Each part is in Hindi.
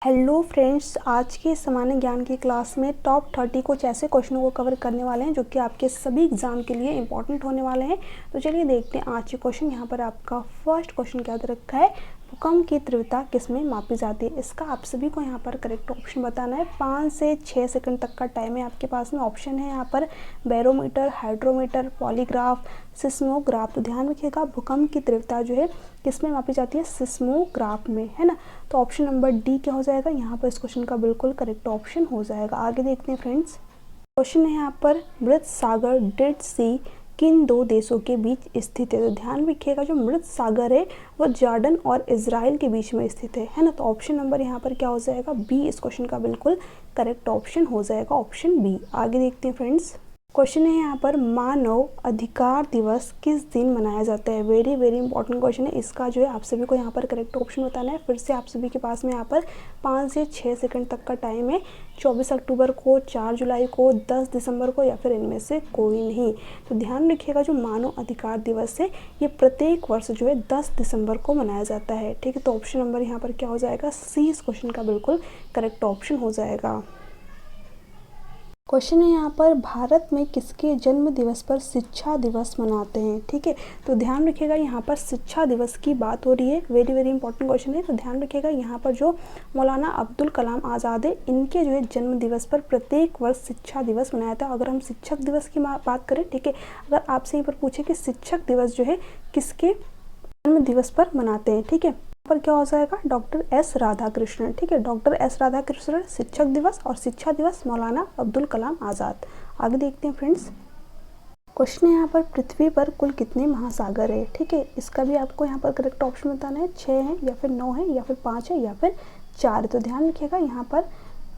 हेलो फ्रेंड्स, आज के सामान्य ज्ञान की क्लास में टॉप 30 कुछ ऐसे क्वेश्चनों को कवर करने वाले हैं जो कि आपके सभी एग्जाम के लिए इंपॉर्टेंट होने वाले हैं। तो चलिए देखते हैं आज के क्वेश्चन। यहाँ पर आपका फर्स्ट क्वेश्चन क्या दे रखा है, भूकंप की तीव्रता किसमें मापी जाती है। इसका आप सभी को यहाँ पर करेक्ट ऑप्शन बताना है। 5 से 6 सेकंड तक का टाइम है आपके पास में। ऑप्शन है यहाँ पर बैरोमीटर, हाइड्रोमीटर, पॉलीग्राफ, सिस्मोग्राफ। तो ध्यान रखिएगा, भूकंप की तीव्रता जो है किसमें मापी जाती है, सिस्मोग्राफ में, है ना। तो ऑप्शन नंबर डी क्या हो जाएगा, यहाँ पर इस क्वेश्चन का बिल्कुल करेक्ट ऑप्शन हो जाएगा। आगे देखते हैं फ्रेंड्स, क्वेश्चन है यहाँ पर मृत सागर डेड सी किन दो देशों के बीच स्थित है। तो ध्यान रखिएगा, जो मृत सागर है वो जॉर्डन और इजराइल के बीच में स्थित है ना। तो ऑप्शन नंबर यहाँ पर क्या हो जाएगा, बी इस क्वेश्चन का बिल्कुल करेक्ट ऑप्शन हो जाएगा, ऑप्शन बी। आगे देखते हैं फ्रेंड्स, क्वेश्चन है यहाँ पर मानव अधिकार दिवस किस दिन मनाया जाता है। वेरी वेरी इंपॉर्टेंट क्वेश्चन है। इसका जो है आप सभी को यहाँ पर करेक्ट ऑप्शन बताना है। फिर से आप सभी के पास में यहाँ पर 5 से 6 सेकंड तक का टाइम है। 24 अक्टूबर को, 4 जुलाई को, 10 दिसंबर को या फिर इनमें से कोई नहीं। तो ध्यान रखिएगा, जो मानव अधिकार दिवस है ये प्रत्येक वर्ष जो है 10 दिसंबर को मनाया जाता है। ठीक है, तो ऑप्शन नंबर यहाँ पर क्या हो जाएगा, सी इस क्वेश्चन का बिल्कुल करेक्ट ऑप्शन हो जाएगा। क्वेश्चन है यहाँ पर भारत में किसके जन्म दिवस पर शिक्षा दिवस मनाते हैं। ठीक है, तो ध्यान रखिएगा, यहाँ पर शिक्षा दिवस की बात हो रही है। वेरी वेरी इंपॉर्टेंट क्वेश्चन है। तो ध्यान रखिएगा, यहाँ पर जो मौलाना अब्दुल कलाम आज़ाद है, इनके जो है जन्म दिवस पर प्रत्येक वर्ष शिक्षा दिवस मनाया था। अगर हम शिक्षक दिवस की बात करें, ठीक है, अगर आपसे यहाँ पर पूछे कि शिक्षक दिवस जो है किसके जन्म दिवस पर मनाते हैं, ठीक है, पर क्या हो जाएगा, डॉक्टर एस राधाकृष्णन। ठीक है, डॉक्टर एस राधाकृष्णन शिक्षक दिवस और शिक्षा दिवस मौलाना अब्दुल कलाम आज़ाद। आगे देखते हैं फ्रेंड्स, क्वेश्चन है यहाँ पर पृथ्वी पर कुल कितने महासागर है। ठीक है, इसका भी आपको यहाँ पर करेक्ट ऑप्शन बताना है। 6 है या फिर 9 है या फिर 5 है या फिर 4। तो ध्यान रखिएगा, यहाँ पर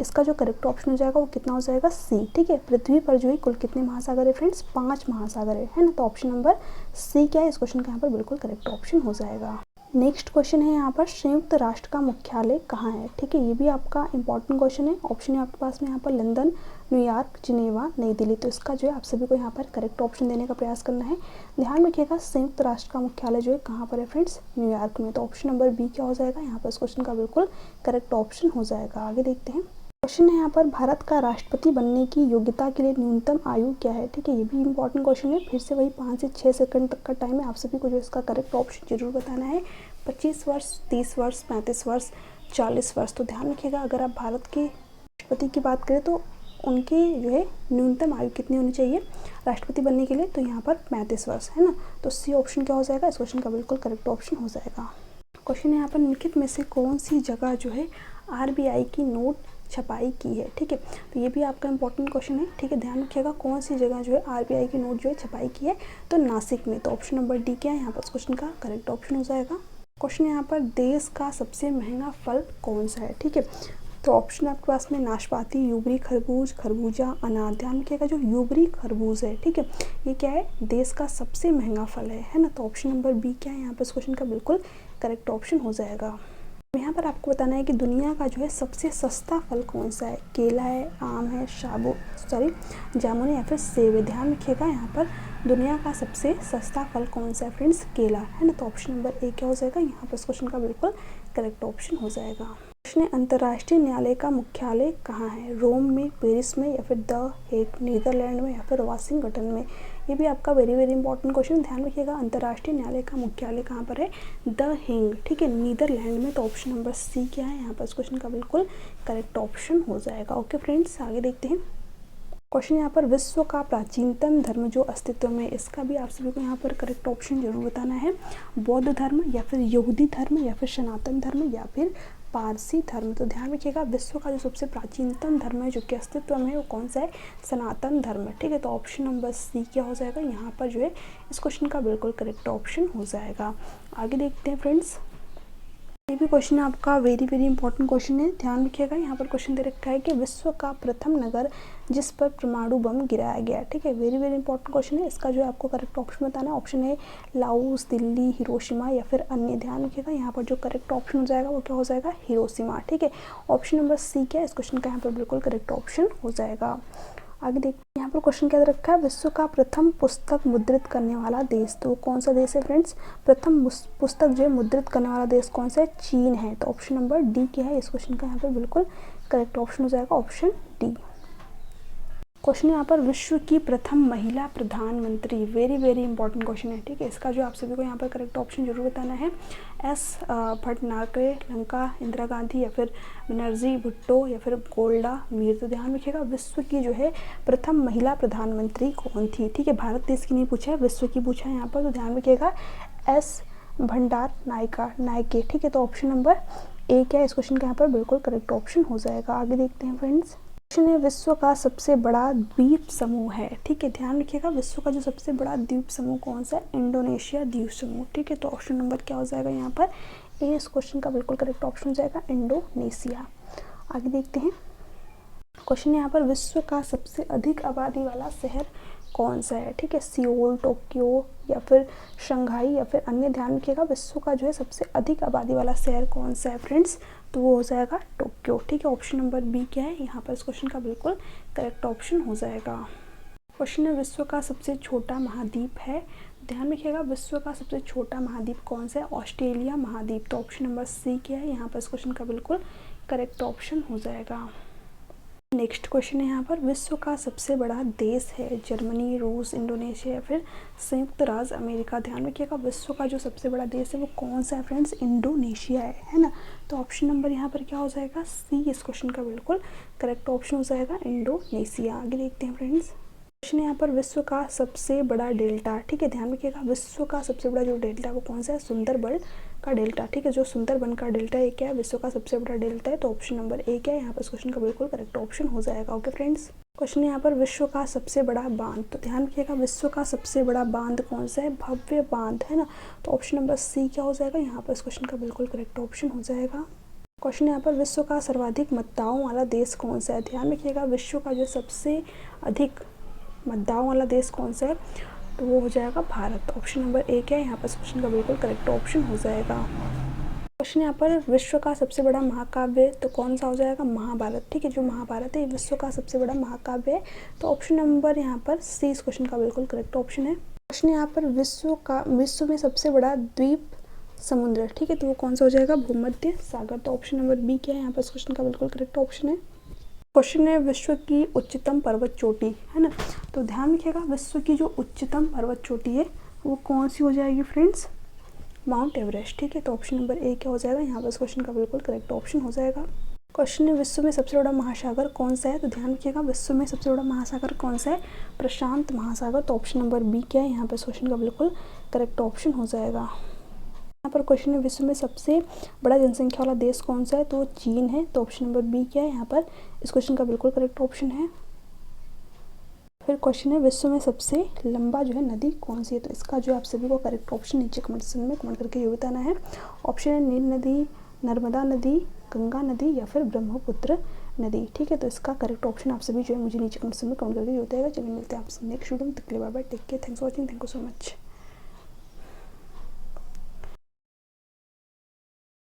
इसका जो करेक्ट ऑप्शन हो जाएगा वो कितना हो जाएगा, सी। ठीक है, पृथ्वी पर जो है कुल कितने महासागर है फ्रेंड्स, 5 महासागर है ना। तो ऑप्शन नंबर सी क्या है, इस क्वेश्चन का यहाँ पर बिल्कुल करेक्ट ऑप्शन हो जाएगा। नेक्स्ट क्वेश्चन है यहाँ पर संयुक्त राष्ट्र का मुख्यालय कहाँ है। ठीक है, ये भी आपका इंपॉर्टेंट क्वेश्चन है। ऑप्शन है आपके पास में यहाँ पर लंदन, न्यूयॉर्क, जिनेवा, नई दिल्ली। तो इसका जो है आप सभी को यहाँ पर करेक्ट ऑप्शन देने का प्रयास करना है। ध्यान रखिएगा, संयुक्त राष्ट्र का मुख्यालय जो है कहाँ पर है फ्रेंड्स, न्यूयॉर्क में। तो ऑप्शन नंबर बी क्या हो जाएगा, यहाँ पर इस क्वेश्चन का बिल्कुल करेक्ट ऑप्शन हो जाएगा। आगे देखते हैं, क्वेश्चन है यहाँ पर भारत का राष्ट्रपति बनने की योग्यता के लिए न्यूनतम आयु क्या है। ठीक है, ये भी इंपॉर्टेंट क्वेश्चन है। फिर से वही 5 से 6 सेकंड तक का टाइम है। आप सभी को जो इसका करेक्ट ऑप्शन जरूर बताना है। 25 वर्ष, 30 वर्ष, 35 वर्ष, 40 वर्ष। तो ध्यान रखिएगा, अगर आप भारत के राष्ट्रपति की बात करें तो उनकी जो है न्यूनतम आयु कितनी होनी चाहिए राष्ट्रपति बनने के लिए, तो यहाँ पर 35 वर्ष है ना। तो सी ऑप्शन क्या हो जाएगा, इस क्वेश्चन का बिल्कुल करेक्ट ऑप्शन हो जाएगा। क्वेश्चन है यहाँ पर निम्नलिखित में से कौन सी जगह जो है आरबीआई की नोट छपाई की है। ठीक है, तो ये भी आपका इंपॉर्टेंट क्वेश्चन है। ठीक है, ध्यान रखिएगा, कौन सी जगह जो है आरबीआई की नोट जो है छपाई की है, तो नासिक में। तो ऑप्शन नंबर डी क्या है, यहाँ पर इस क्वेश्चन का करेक्ट ऑप्शन हो जाएगा। क्वेश्चन यहाँ पर देश का सबसे महंगा फल कौन सा है। ठीक है, तो ऑप्शन आपके पास में नाशपाती, यूबरी खरबूज, खरबूजा, अनार। ध्यान रखिएगा, जो यूबरी खरबूज है, ठीक है, ये क्या है, देश का सबसे महंगा फल है ना। तो ऑप्शन नंबर बी क्या है, यहाँ पर इस क्वेश्चन का बिल्कुल करेक्ट ऑप्शन हो जाएगा। यहाँ पर आपको बताना है कि दुनिया का जो है सबसे सस्ता फल कौन सा है। केला है, आम है, जामुन है या फिर सेब है। ध्यान रखिएगा, यहाँ पर दुनिया का सबसे सस्ता फल कौन सा है फ्रेंड्स, केला है ना। तो ऑप्शन नंबर ए क्या हो जाएगा, यहाँ पर इस क्वेश्चन का बिल्कुल करेक्ट ऑप्शन हो जाएगा। क्वेश्चन है अंतर्राष्ट्रीय न्यायालय का मुख्यालय कहाँ है। रोम में, पेरिस में या फिर द हेग नीदरलैंड में या फिर वाशिंगटन में। ये भी आपका वेरी वेरी इंपॉर्टेंट क्वेश्चन। ध्यान रखिएगा, अंतर्राष्ट्रीय न्यायालय का मुख्यालय कहाँ पर है, द हेग, ठीक है, नीदरलैंड में। तो ऑप्शन नंबर सी क्या है, यहाँ पर इस क्वेश्चन का बिल्कुल करेक्ट ऑप्शन हो जाएगा। ओके फ्रेंड्स, आगे देखते हैं। क्वेश्चन यहाँ पर विश्व का प्राचीनतम धर्म जो अस्तित्व में, इसका भी आप सभी को यहाँ पर करेक्ट ऑप्शन जरूर बताना है। बौद्ध धर्म या फिर यहूदी धर्म या फिर सनातन धर्म या फिर पारसी धर्म। तो ध्यान रखिएगा, विश्व का जो सबसे प्राचीनतम धर्म है जो कि अस्तित्व में है वो कौन सा है, सनातन धर्म। ठीक है, तो ऑप्शन नंबर सी क्या हो जाएगा, यहाँ पर जो है इस क्वेश्चन का बिल्कुल करेक्ट ऑप्शन हो जाएगा। आगे देखते हैं फ्रेंड्स, ये भी क्वेश्चन आपका वेरी वेरी इंपॉर्टेंट क्वेश्चन है। ध्यान रखिएगा, यहाँ पर क्वेश्चन दे रखा है कि विश्व का प्रथम नगर जिस पर परमाणु बम गिराया गया। ठीक है, वेरी वेरी इंपॉर्टेंट क्वेश्चन है। इसका जो है आपको करेक्ट ऑप्शन बताना है। ऑप्शन है लाओस, दिल्ली, हिरोशिमा या फिर अन्य। ध्यान रखिएगा, यहाँ पर जो करेक्ट ऑप्शन हो जाएगा वो क्या हो जाएगा, हिरोशिमा। ठीक है, ऑप्शन नंबर सी क्या है, इस क्वेश्चन का यहाँ पर बिल्कुल करेक्ट ऑप्शन हो जाएगा। आगे देखते हैं, यहाँ पर क्वेश्चन क्या दे रखा है, विश्व का प्रथम पुस्तक मुद्रित करने वाला देश, तो कौन सा देश है फ्रेंड्स, प्रथम पुस्तक जो है मुद्रित करने वाला देश कौन सा है, चीन है। तो ऑप्शन नंबर डी क्या है इस क्वेश्चन का यहाँ पर बिल्कुल करेक्ट ऑप्शन हो जाएगा ऑप्शन डी। क्वेश्चन यहाँ पर विश्व की प्रथम महिला प्रधानमंत्री, वेरी वेरी इंपॉर्टेंट क्वेश्चन है, ठीक है। इसका जो आप सभी को यहाँ पर करेक्ट ऑप्शन जरूर बताना है, एस भटनागर, लंका इंदिरा गांधी, या फिर बनर्जी भुट्टो, या फिर गोल्डा मीर। तो ध्यान रखिएगा विश्व की जो है प्रथम महिला प्रधानमंत्री कौन थी, ठीक है। भारत देश की नहीं पूछा है, विश्व की पूछा है यहाँ पर, तो ध्यान रखिएगा एस भंडार नायके, ठीक है। तो ऑप्शन नंबर ए क्या है इस क्वेश्चन का यहाँ पर बिल्कुल करेक्ट ऑप्शन हो जाएगा। आगे देखते हैं फ्रेंड्स, क्वेश्चन है विश्व का सबसे बड़ा द्वीप समूह है, ठीक है। ध्यान रखिएगा विश्व का जो सबसे बड़ा द्वीप समूह कौन सा है, इंडोनेशिया द्वीप समूह, ठीक है। तो ऑप्शन नंबर क्या हो जाएगा यहाँ पर ए इस क्वेश्चन का बिल्कुल करेक्ट ऑप्शन हो जाएगा इंडोनेशिया। आगे देखते हैं, क्वेश्चन यहाँ पर विश्व का सबसे अधिक आबादी वाला शहर कौन सा है, ठीक है। सियोल, टोक्यो, या फिर शंघाई, या फिर अन्य। ध्यान रखिएगा विश्व का जो है सबसे अधिक आबादी वाला शहर कौन सा है फ्रेंड्स, तो वो हो जाएगा टोक्यो, ठीक है। ऑप्शन नंबर बी क्या है यहाँ पर इस क्वेश्चन का बिल्कुल करेक्ट ऑप्शन हो जाएगा। क्वेश्चन है विश्व का सबसे छोटा महाद्वीप है, ध्यान रखिएगा विश्व का सबसे छोटा महाद्वीप कौन सा है, ऑस्ट्रेलिया महाद्वीप। तो ऑप्शन नंबर सी क्या है यहाँ पर इस क्वेश्चन का बिल्कुल करेक्ट ऑप्शन हो जाएगा। नेक्स्ट क्वेश्चन है यहाँ पर विश्व का सबसे बड़ा देश है, जर्मनी, रूस, इंडोनेशिया, या फिर संयुक्त राज्य अमेरिका। ध्यान रखिएगा विश्व का जो सबसे बड़ा देश है वो कौन सा है फ्रेंड्स, इंडोनेशिया है ना। तो ऑप्शन नंबर यहाँ पर क्या हो जाएगा, सी इस क्वेश्चन का बिल्कुल करेक्ट ऑप्शन हो जाएगा इंडोनेशिया। आगे देखते हैं फ्रेंड्स, क्वेश्चन यहाँ पर विश्व का सबसे बड़ा डेल्टा, ठीक है। ध्यान रखिएगा विश्व का सबसे बड़ा जो डेल्टा है वो कौन सा है, सुंदरबन का डेल्टा, ठीक है। जो सुंदरबन का डेल्टा है क्या है, विश्व का सबसे बड़ा डेल्टा है। तो ऑप्शन नंबर ए क्या है यहाँ पर इस क्वेश्चन का बिल्कुल करेक्ट ऑप्शन हो जाएगा। ओके फ्रेंड्स, क्वेश्चन यहाँ पर विश्व का सबसे बड़ा बांध, तो ध्यान रखिएगा विश्व का सबसे बड़ा बांध कौन सा है, भव्य बांध है ना। तो ऑप्शन नंबर सी क्या हो जाएगा यहाँ पर इस क्वेश्चन का बिल्कुल करेक्ट ऑप्शन हो जाएगा। क्वेश्चन यहाँ पर विश्व का सर्वाधिक मतदाताओं वाला देश कौन सा है, ध्यान रखिएगा विश्व का जो सबसे अधिक मतदाताओं वाला देश कौन सा है, तो वो हो जाएगा भारत। ऑप्शन नंबर ए क्या है यहाँ पर इस क्वेश्चन का बिल्कुल करेक्ट ऑप्शन हो जाएगा। क्वेश्चन यहाँ पर विश्व का सबसे बड़ा महाकाव्य तो कौन सा हो जाएगा, महाभारत, ठीक है। जो महाभारत है ये विश्व का सबसे बड़ा महाकाव्य है। तो ऑप्शन नंबर यहाँ पर सी इस क्वेश्चन का बिल्कुल करेक्ट ऑप्शन है। क्वेश्चन यहाँ पर विश्व में सबसे बड़ा द्वीप समुद्र, ठीक है। तो वो कौन सा हो जाएगा, भूमध्य सागर। तो ऑप्शन नंबर बी क्या है यहाँ पर इस क्वेश्चन का बिल्कुल करेक्ट ऑप्शन है। क्वेश्चन है विश्व की उच्चतम पर्वत चोटी है ना। तो ध्यान रखिएगा विश्व की जो उच्चतम पर्वत चोटी है वो कौन सी हो जाएगी फ्रेंड्स, माउंट एवरेस्ट, ठीक है। तो ऑप्शन नंबर ए क्या हो जाएगा यहाँ पर इस क्वेश्चन का बिल्कुल करेक्ट ऑप्शन हो जाएगा। क्वेश्चन है विश्व में सबसे बड़ा महासागर कौन सा है, तो ध्यान रखिएगा विश्व में सबसे बड़ा महासागर कौन सा है, प्रशांत महासागर। तो ऑप्शन नंबर बी क्या है यहाँ पर इस क्वेश्चन का बिल्कुल करेक्ट ऑप्शन हो जाएगा। यहाँ पर क्वेश्चन है विश्व में सबसे बड़ा जनसंख्या वाला देश कौन सा है, तो चीन है। तो ऑप्शन नंबर बी क्या है यहाँ पर इस क्वेश्चन का बिल्कुल करेक्ट ऑप्शन है। फिर क्वेश्चन है विश्व में सबसे लंबा जो है नदी कौन सी है, तो इसका जो आप सभी को करेक्ट ऑप्शन नीचे कमेंट सेक्शन में कमेंट करके ये बताना है। ऑप्शन है नील नदी, नर्मदा नदी, गंगा नदी, या फिर ब्रह्मपुत्र नदी, ठीक है। तो इसका करेक्ट ऑप्शन आप सभी जो है मुझे नीचे कमेंट सेक्शन में कमेंट करके ये बताएगा। चलिए मिलते हैं आपसे नेक्स्ट वीडियो में, तक के लिए bye bye, take care, thanks for watching, thank you so much.